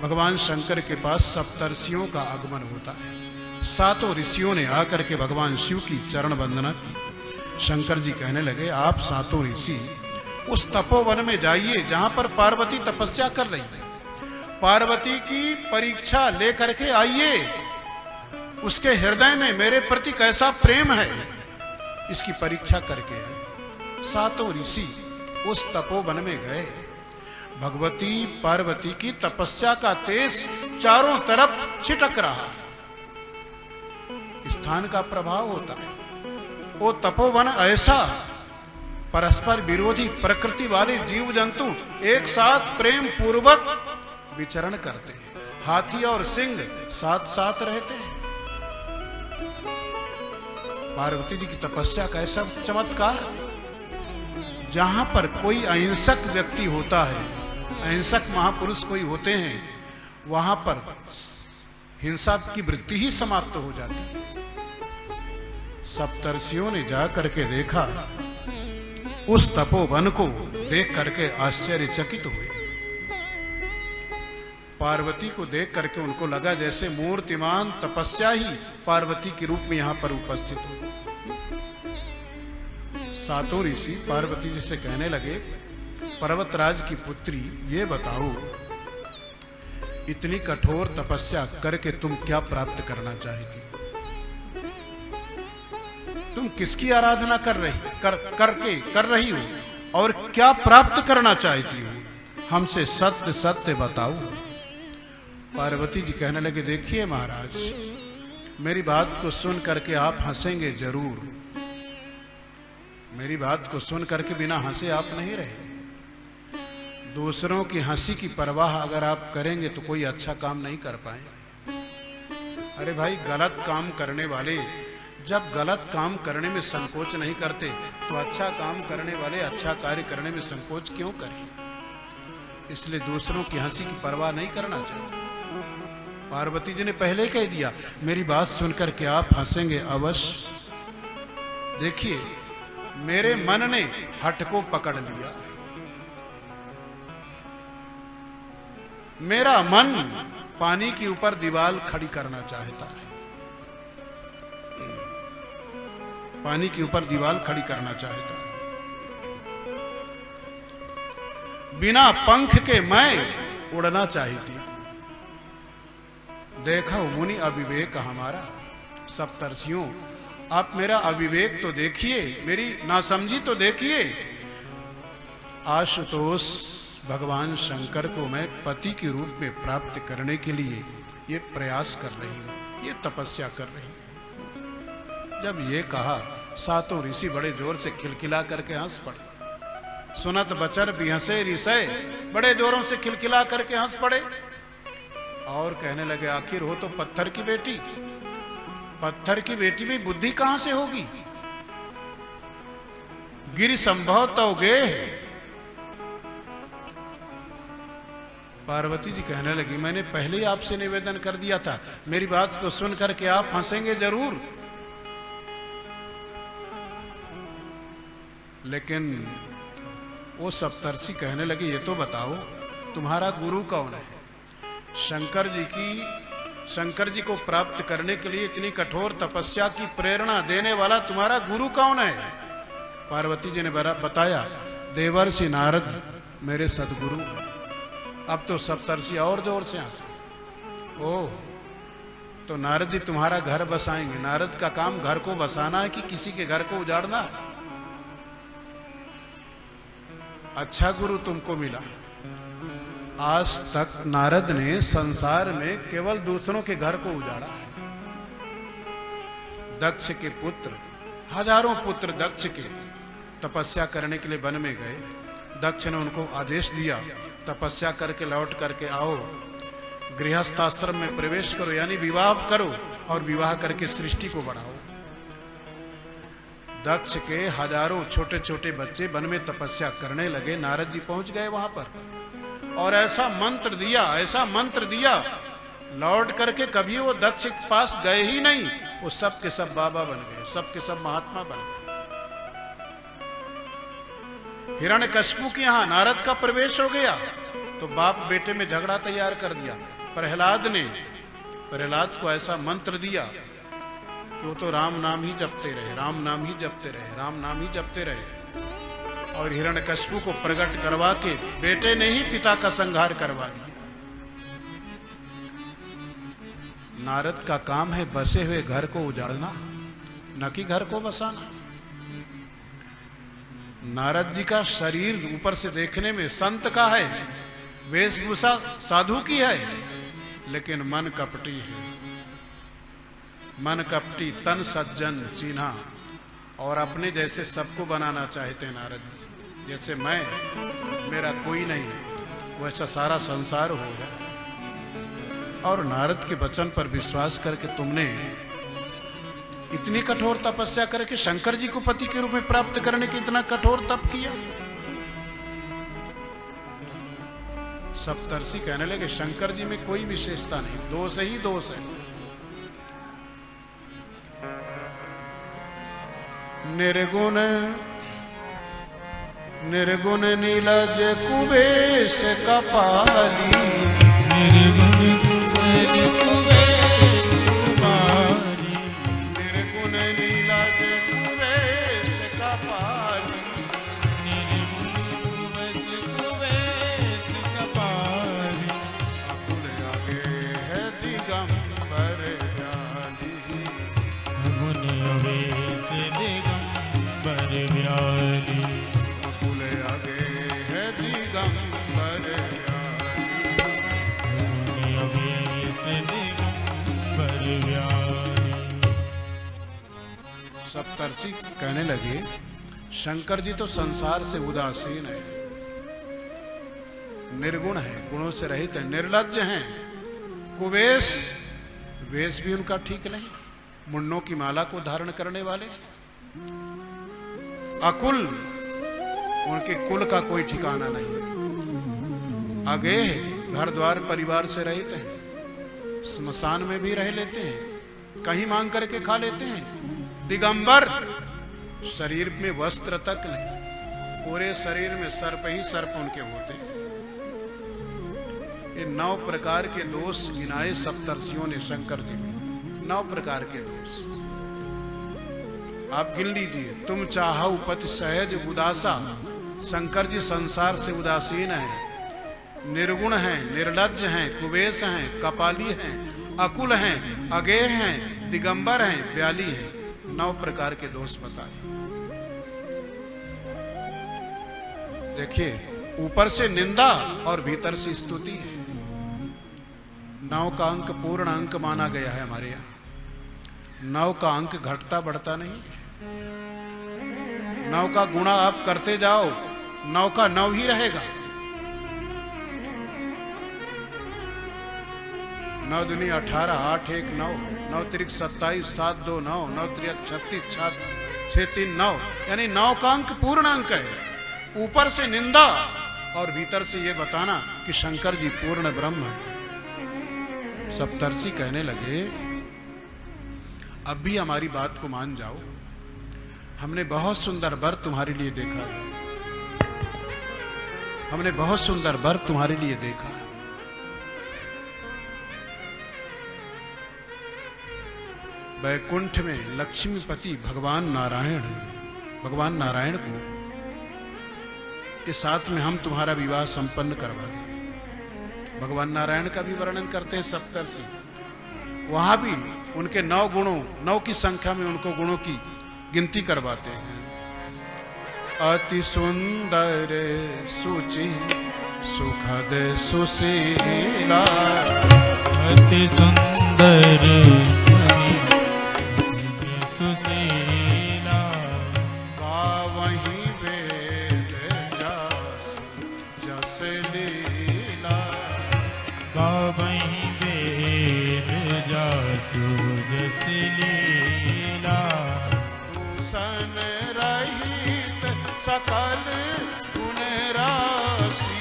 भगवान शंकर के पास सप्तर्षियों का आगमन होता है। सातों ऋषियों ने आकर के भगवान शिव की चरण वंदना की। शंकर जी कहने लगे, आप सातों ऋषि उस तपोवन में जाइए जहां पर पार्वती तपस्या कर रही है। पार्वती की परीक्षा लेकर के आइए, उसके हृदय में मेरे प्रति कैसा प्रेम है इसकी परीक्षा करके आए। सातों ऋषि उस तपोवन में गए। भगवती पार्वती की तपस्या का तेज चारों तरफ छिटक रहा। स्थान का प्रभाव होता है। वो तपोवन ऐसा, परस्पर विरोधी प्रकृति वाले जीव जंतु एक साथ प्रेम पूर्वक विचरण करते हैं। हाथी और सिंह साथ साथ रहते हैं। पार्वती जी की तपस्या का ऐसा चमत्कार, जहां पर कोई अहिंसक व्यक्ति होता है, अहिंसक महापुरुष कोई होते हैं, वहां पर हिंसा की वृत्ति ही समाप्त हो जाती है। सप्तर्षियों ने जाकर के देखा, उस तपोवन को देख करके आश्चर्यचकित हुए। पार्वती को देख करके उनको लगा जैसे मूर्तिमान तपस्या ही पार्वती के रूप में यहां पर उपस्थित हो। सातों ऋषि पार्वती जी से कहने लगे, पर्वतराज की पुत्री, ये बताओ, इतनी कठोर तपस्या करके तुम क्या प्राप्त करना चाहती? तुम किसकी आराधना कर रही हो और क्या प्राप्त करना चाहती हो? हमसे सत्य सत्य बताओ। पार्वती जी कहने लगे, देखिए महाराज, मेरी बात को सुन करके आप हंसेंगे जरूर। मेरी बात को सुन करके बिना हंसे आप नहीं रहेंगे। दूसरों की हंसी की परवाह अगर आप करेंगे तो कोई अच्छा काम नहीं कर पाएंगे। अरे भाई, गलत काम करने वाले जब गलत काम करने में संकोच नहीं करते तो अच्छा काम करने वाले अच्छा कार्य करने में संकोच क्यों करें? इसलिए दूसरों की हंसी की परवाह नहीं करना चाहिए। पार्वती जी ने पहले कह दिया, मेरी बात सुनकर के आप हंसेंगे अवश्य। देखिए, मेरे मन ने हठ को पकड़ लिया। मेरा मन पानी के ऊपर दीवार खड़ी करना चाहता है। पानी के ऊपर दीवार खड़ी करना चाहता है। बिना पंख के मैं उड़ना चाहती हूं। देखो मुनि अविवेक हमारा। सप्तर्षियों, आप मेरा अविवेक तो देखिए, मेरी नासमझी तो देखिए। आशुतोष भगवान शंकर को मैं पति के रूप में प्राप्त करने के लिए ये प्रयास कर रही हूं, ये तपस्या कर रही हूं। जब ये कहा, सातों ऋषि बड़े जोर से खिलखिला करके हंस पड़े। सुनत बचन बिहसे ऋषय, बड़े जोरों से खिलखिला करके हंस पड़े और कहने लगे, आखिर हो तो पत्थर की बेटी। पत्थर की बेटी में बुद्धि कहां से होगी? गिरि संभव तो गे। पार्वती जी कहने लगी, मैंने पहले ही आपसे निवेदन कर दिया था, मेरी बात को सुन करके आप हंसेंगे जरूर। लेकिन वो सप्तर्षि कहने लगे, ये तो बताओ, तुम्हारा गुरु कौन है? शंकर जी को प्राप्त करने के लिए इतनी कठोर तपस्या की प्रेरणा देने वाला तुम्हारा गुरु कौन है? पार्वती जी ने बताया, देवर्षि नारद मेरे सदगुरु। अब तो सप्तर्षि और जोर से हंसे। ओह, तो नारद जी तुम्हारा घर बसाएंगे। नारद का काम घर को बसाना है कि किसी के घर को उजाड़ना है? अच्छा गुरु तुमको मिला। आज तक नारद ने संसार में केवल दूसरों के घर को उजाड़ा है। दक्ष के पुत्र, हजारों पुत्र दक्ष के तपस्या करने के लिए वन में गए। दक्ष ने उनको आदेश दिया, तपस्या करके लौट करके आओ, गृहस्थाश्रम में प्रवेश करो, यानी विवाह करो और विवाह करके सृष्टि को बढ़ाओ। दक्ष के हजारों छोटे छोटे बच्चे वन में तपस्या करने लगे। नारद जी पहुंच गए वहां पर और ऐसा मंत्र दिया, लौट करके कभी वो दक्ष के पास गए ही नहीं। वो सब के सब बाबा बन गए, सब के सब महात्मा बन गए। हिरण्यकशिपु के यहां नारद का प्रवेश हो गया। तो बाप बेटे में झगड़ा तैयार कर दिया। प्रहलाद को ऐसा मंत्र दिया कि वो तो राम नाम ही जपते रहे, राम नाम ही जपते रहे, राम नाम ही जपते रहे। और हिरण्यकशिपु को प्रकट करवा के बेटे ने ही पिता का संहार करवा दिया। नारद का काम है बसे हुए घर को उजाड़ना, न कि घर को बसाना। नारद जी का शरीर ऊपर से देखने में संत का है, वेशभूषा साधु की है, लेकिन मन कपटी है। मन कपटी, तन सज्जन चीन्हा, और अपने जैसे सबको बनाना चाहते हैं नारद जी। जैसे मैं, मेरा कोई नहीं, वैसा सारा संसार हो जाए। और नारद के वचन पर विश्वास करके तुमने इतनी कठोर तपस्या करके शंकर जी को पति के रूप में प्राप्त करने के इतना कठोर तप किया। सप्तर्षि कहने लगे शंकर जी में कोई विशेषता नहीं, दोष ही दोष है। निर्गुण निर्गुण नीलज कुबेश कपाली, निर्गुण सप्तर्षि कहने लगे शंकर जी तो संसार से उदासीन है, निर्गुण है, गुणों से रहित है, निर्लज्ज हैं, कुवेश, वेश भी उनका ठीक नहीं, मुन्नों की माला को धारण करने वाले, अकुल, उनके कुल का कोई ठिकाना नहीं, अगेह, घर द्वार परिवार से रहित हैं, स्मशान में भी रह लेते हैं, कहीं मांग करके खा लेते हैं, दिगंबर, शरीर में वस्त्र तक नहीं, पूरे शरीर में सर्प ही सर्प उनके होते हैं। ये 9 प्रकार के दोष गिनाए सप्तर्षियों ने शंकर जी में, 9 प्रकार के दोष आप गिन लीजिए। तुम चाहौ पति सहज उदासा, शंकर जी संसार से उदासीन हैं, निर्गुण हैं, निर्लज्ज हैं, कुबेश हैं, कपाली हैं, अकुल हैं, अगेह हैं, दिगंबर हैं, ब्याली हैं। 9 प्रकार के दोष बताए। देखिए, ऊपर से निंदा और भीतर से स्तुति है। 9 का अंक पूर्ण अंक माना गया है हमारे यहाँ। 9 का अंक घटता बढ़ता नहीं। 9 का गुणा आप करते जाओ, 9 का 9 ही रहेगा। 9 दूनी 18, 8 1 9, 9 त्रिक 27, 7 2 9, 9 त्रिक 36, 6 3 9, यानी 9 का अंक पूर्ण अंक है। ऊपर से निंदा और भीतर से ये बताना कि शंकर जी पूर्ण ब्रह्म है। सप्तर्षि कहने लगे अब भी हमारी बात को मान जाओ, हमने बहुत सुंदर वर तुम्हारे लिए देखा, हमने बहुत सुंदर वर तुम्हारे लिए देखा। वैकुंठ में लक्ष्मीपति भगवान नारायण को के साथ में हम तुम्हारा विवाह संपन्न करवा दें। भगवान नारायण का भी वर्णन करते हैं सप्तर्षि। वहां भी उनके 9 गुणों, 9 की संख्या में उनको गुणों की गिनती करवाते हैं। अति सुंदर सुचि सुखद सुशीला, अति सुंदर सकल गुण राशि,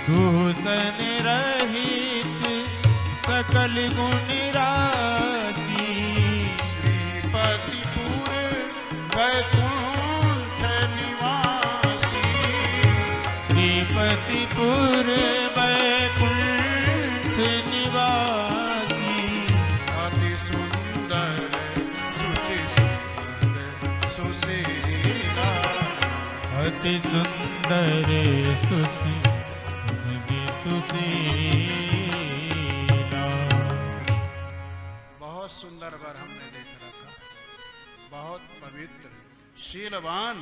भूषण रहित सकल गुण राशि, श्रीपतिपुर वैकुंठ निवासी, श्रीपतिपुर निवासी अति सुंदर सुचि सुंदर सुशीला अति सुंदर सुशीला। बहुत सुंदर वर हमने देख रखा, बहुत पवित्र शीलवान,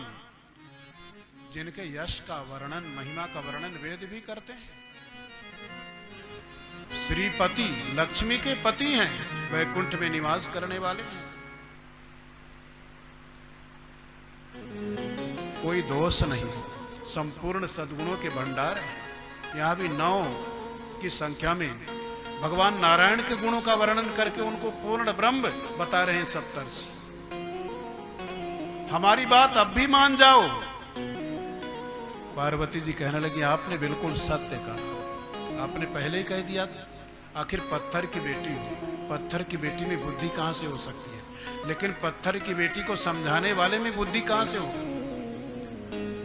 जिनके यश का वर्णन, महिमा का वर्णन वेद भी करते हैं। श्रीपति लक्ष्मी के पति हैं, वैकुंठ में निवास करने वाले हैं। कोई दोष नहीं, संपूर्ण सद्गुणों के भंडार है। यहां भी 9 की संख्या में भगवान नारायण के गुणों का वर्णन करके उनको पूर्ण ब्रह्म बता रहे हैं सप्तर्षि। हमारी बात अब भी मान जाओ। पार्वती जी कहने लगी, आपने बिल्कुल सत्य कहा, आपने पहले ही कह दिया। आखिर पत्थर की बेटी हो, पत्थर की बेटी में बुद्धि कहां से हो सकती है? लेकिन पत्थर की बेटी को समझाने वाले में बुद्धि कहां से हो?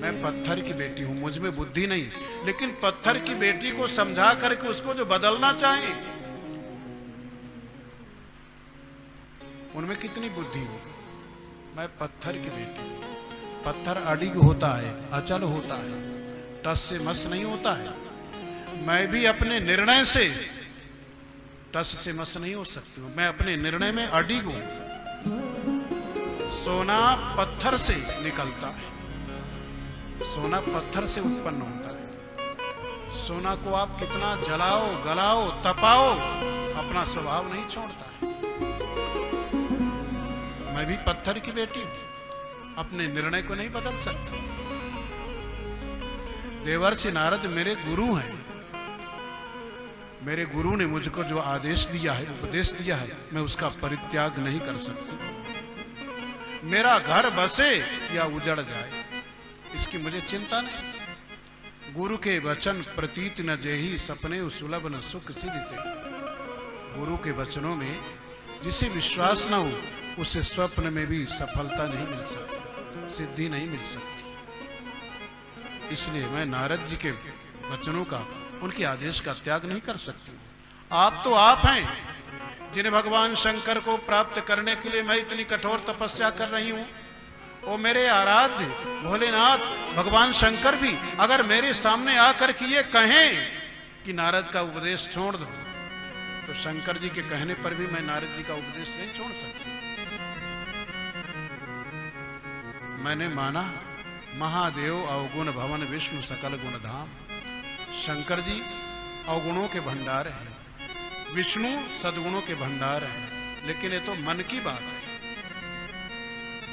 मैं पत्थर की बेटी हूं, मुझ में बुद्धि नहीं, लेकिन पत्थर की बेटी को समझा करके उसको जो बदलना चाहे, उनमें कितनी बुद्धि हो? मैं पत्थर की बेटी हूं। पत्थर अडिग होता है, अचल होता है, टस से मस नहीं होता है। मैं भी अपने निर्णय से टस से मस नहीं हो सकती हूं, मैं अपने निर्णय में अडिग हूं। सोना पत्थर से निकलता है, सोना पत्थर से उत्पन्न होता है। सोना को आप कितना जलाओ, गलाओ, तपाओ, अपना स्वभाव नहीं छोड़ता है। मैं भी पत्थर की बेटी हूं, अपने निर्णय को नहीं बदल सकता। देवर्षि नारद मेरे गुरु हैं, मेरे गुरु ने मुझको जो आदेश दिया है, उपदेश दिया है, मैं उसका परित्याग नहीं कर सकती। मेरा घर बसे या उजड़ जाए, इसकी मुझे चिंता नहीं। गुरु के वचन प्रतीत न जेहि, सपने सुलभ न सुख सिद्धि। गुरु के वचनों में जिसे विश्वास न हो, उसे स्वप्न में भी सफलता नहीं मिल सकती, सिद्धि नहीं मिल सकती। इसलिए मैं नारद जी के वचनों का, उनके आदेश का त्याग नहीं कर सकती। आप तो आप हैं, जिन्हें भगवान शंकर को प्राप्त करने के लिए मैं इतनी कठोर तपस्या कर रही हूं। ओ मेरे आराध्य भोलेनाथ, भगवान शंकर भी अगर मेरे सामने आकर के ये कहें कि नारद का उपदेश छोड़ दो, तो शंकर जी के कहने पर भी मैं नारद जी का उपदेश नहीं छोड़ सकती। मैंने माना महादेव अवगुण भवन विष्णु सकल गुण धाम। शंकर जी अवगुणों के भंडार हैं, विष्णु सद्गुणों के भंडार हैं, लेकिन ये तो मन की बात है।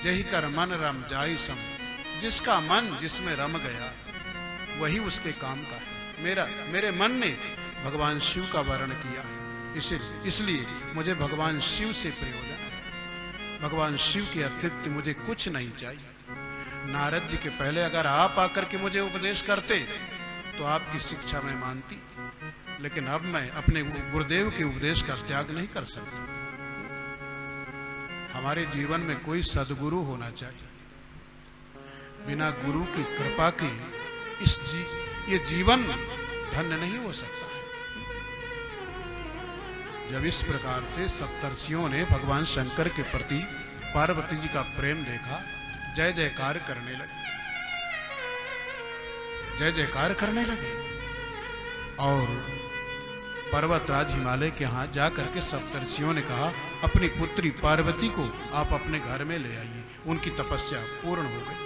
यही कर मन रम जाई सम, जिसका मन जिसमें रम गया वही उसके काम का है। मेरे मन ने भगवान शिव का वर्ण किया है, इसलिए मुझे भगवान शिव से प्रयोजन है। भगवान शिव के अतिरिक्त मुझे कुछ नहीं चाहिए। नारद जी के पहले अगर आप आकर के मुझे उपदेश करते तो आपकी शिक्षा मैं मानती, लेकिन अब मैं अपने गुरुदेव के उपदेश का त्याग नहीं कर सकता। हमारे जीवन में कोई सद्गुरु होना चाहिए। बिना गुरु की कृपा के ये जीवन धन्य नहीं हो सकता। जब इस प्रकार से सप्तर्षियों ने भगवान शंकर के प्रति पार्वती जी का प्रेम देखा, जय जयकार करने लगे, जय जयकार करने लगे। और पर्वतराज हिमालय के यहाँ जाकर के सप्तर्षियों ने कहा, अपनी पुत्री पार्वती को आप अपने घर में ले आइए। उनकी तपस्या पूर्ण हो गई।